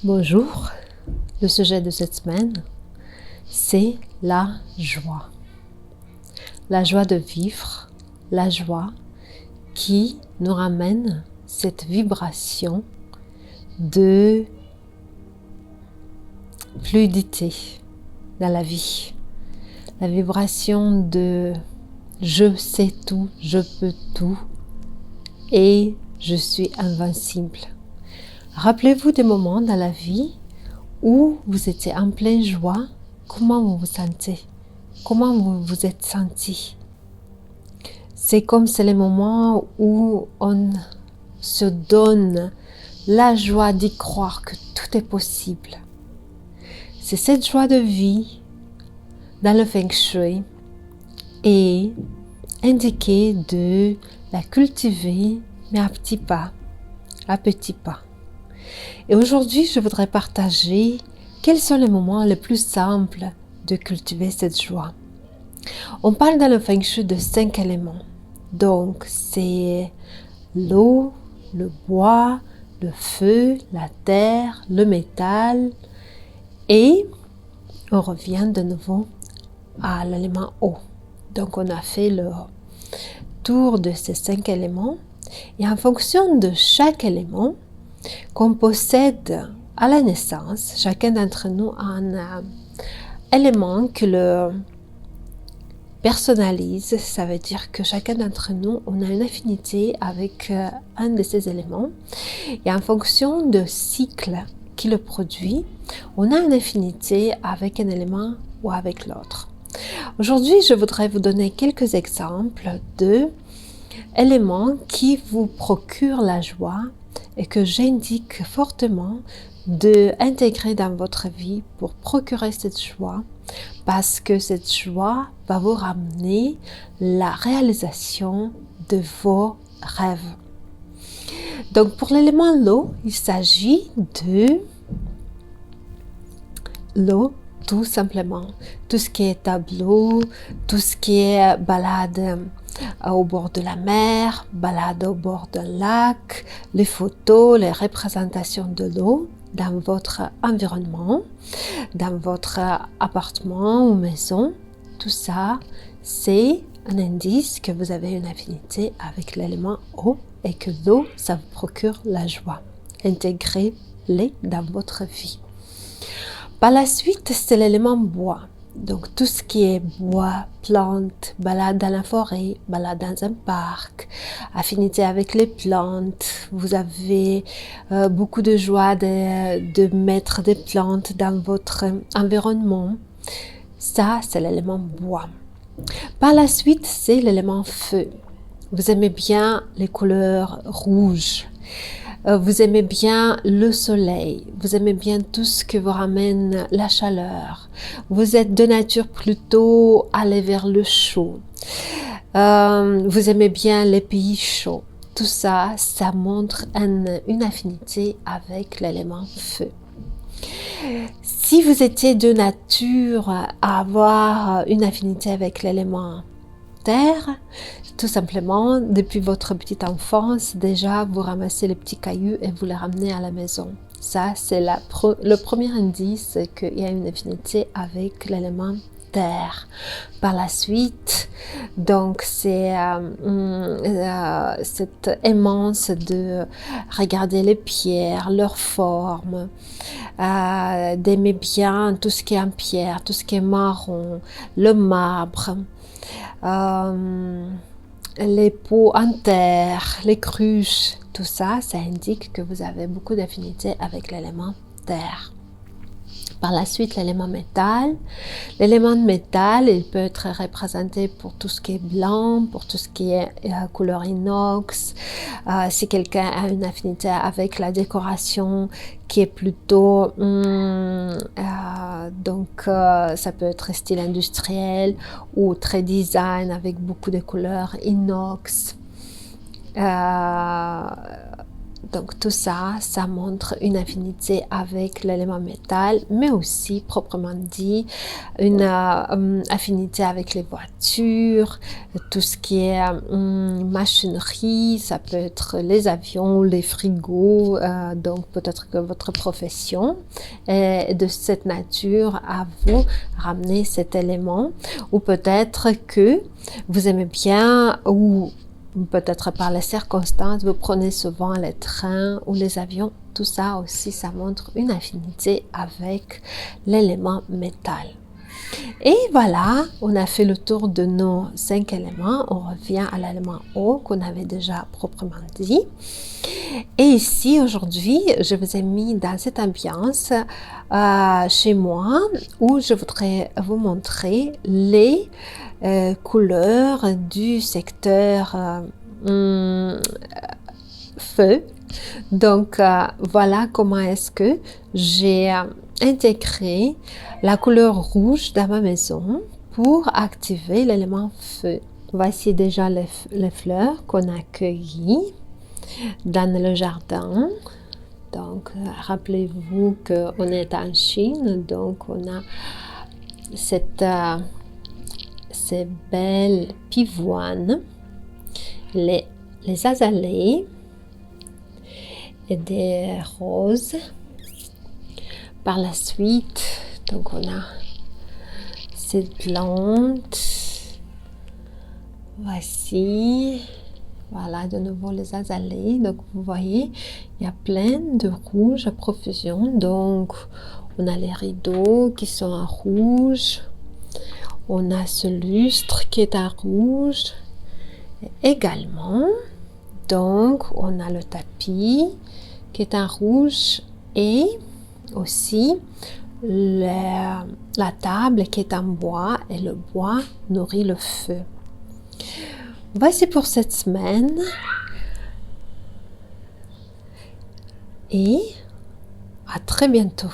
Bonjour, le sujet de cette semaine, c'est la joie. La joie de vivre, la joie qui nous ramène cette vibration de fluidité dans la vie. La vibration de je sais tout, je peux tout et je suis invincible. Rappelez-vous des moments dans la vie où vous étiez en pleine joie. Comment vous vous sentez? Comment vous vous êtes senti? C'est comme c'est les moments où on se donne la joie d'y croire que tout est possible. C'est cette joie de vie dans le Feng Shui et indiqué de la cultiver, mais à petits pas, à petits pas. Et aujourd'hui, je voudrais partager quels sont les moments les plus simples de cultiver cette joie. On parle dans le Feng Shui de 5 éléments. Donc, c'est l'eau, le bois, le feu, la terre, le métal. Et on revient de nouveau à l'élément eau. Donc, on a fait le tour de ces 5 éléments. Et en fonction de chaque élément qu'on possède à la naissance, chacun d'entre nous a un élément que le personnalise. Ça veut dire que chacun d'entre nous, on a une affinité avec un de ces éléments. Et en fonction de cycle qui le produit, on a une affinité avec un élément ou avec l'autre. Aujourd'hui, je voudrais vous donner quelques exemples de éléments qui vous procurent la joie et que j'indique fortement d'intégrer dans votre vie pour procurer cette joie, parce que cette joie va vous ramener la réalisation de vos rêves. Donc pour l'élément l'eau, il s'agit de l'eau tout simplement. Tout ce qui est tableau, tout ce qui est balade au bord de la mer, balade au bord d'un lac, les photos, les représentations de l'eau dans votre environnement, dans votre appartement ou maison, tout ça, c'est un indice que vous avez une affinité avec l'élément eau et que l'eau, ça vous procure la joie. Intégrez-les dans votre vie. Par la suite, c'est l'élément bois. Donc tout ce qui est bois, plantes, balade dans la forêt, balade dans un parc, affinité avec les plantes, vous avez beaucoup de joie de mettre des plantes dans votre environnement. Ça, c'est l'élément bois. Par la suite, c'est l'élément feu. Vous aimez bien les couleurs rouges. Vous aimez bien le soleil, vous aimez bien tout ce qui vous ramène la chaleur. Vous êtes de nature plutôt allé vers le chaud. Vous aimez bien les pays chauds. Tout ça, ça montre une affinité avec l'élément feu. Si vous étiez de nature à avoir une affinité avec l'élément terre, tout simplement, depuis votre petite enfance, déjà, vous ramassez les petits cailloux et vous les ramenez à la maison. Ça, c'est le premier indice qu'il y a une affinité avec l'élément terre. Par la suite, donc, c'est cette aimance de regarder les pierres, leur forme, d'aimer bien tout ce qui est en pierre, tout ce qui est marron, le marbre, les pots en terre, les cruches, tout ça, ça indique que vous avez beaucoup d'affinité avec l'élément terre. Par la suite, l'élément métal. L'élément de métal, il peut être représenté pour tout ce qui est blanc, pour tout ce qui est couleur inox. Si quelqu'un a une affinité avec la décoration qui est plutôt ça peut être style industriel ou très design avec beaucoup de couleurs inox. Donc tout ça, ça montre une affinité avec l'élément métal, mais aussi, proprement dit, une affinité avec les voitures, tout ce qui est machinerie, ça peut être les avions, les frigos, donc peut-être que votre profession est de cette nature à vous ramener cet élément, ou peut-être que vous aimez bien, ou peut-être par les circonstances, vous prenez souvent les trains ou les avions. Tout ça aussi, ça montre une affinité avec l'élément métal. Et voilà, on a fait le tour de nos 5 éléments. On revient à l'élément eau qu'on avait déjà proprement dit. Et ici, aujourd'hui, je vous ai mis dans cette ambiance chez moi où je voudrais vous montrer les couleurs du secteur feu. Donc, voilà comment est-ce que j'ai intégré la couleur rouge dans ma maison pour activer l'élément feu. Voici déjà les fleurs qu'on a cueillies dans le jardin. Donc, rappelez-vous qu'on est en Chine, donc on a ces belles pivoines, les azalées et des roses. Par la suite, donc on a cette plante. Voici. Voilà, de nouveau les azalées. Donc, vous voyez, il y a plein de rouge à profusion. Donc, on a les rideaux qui sont en rouge. On a ce lustre qui est en rouge également. Donc, on a le tapis qui est en rouge et aussi la table qui est en bois et le bois nourrit le feu. Voici pour cette semaine et à très bientôt.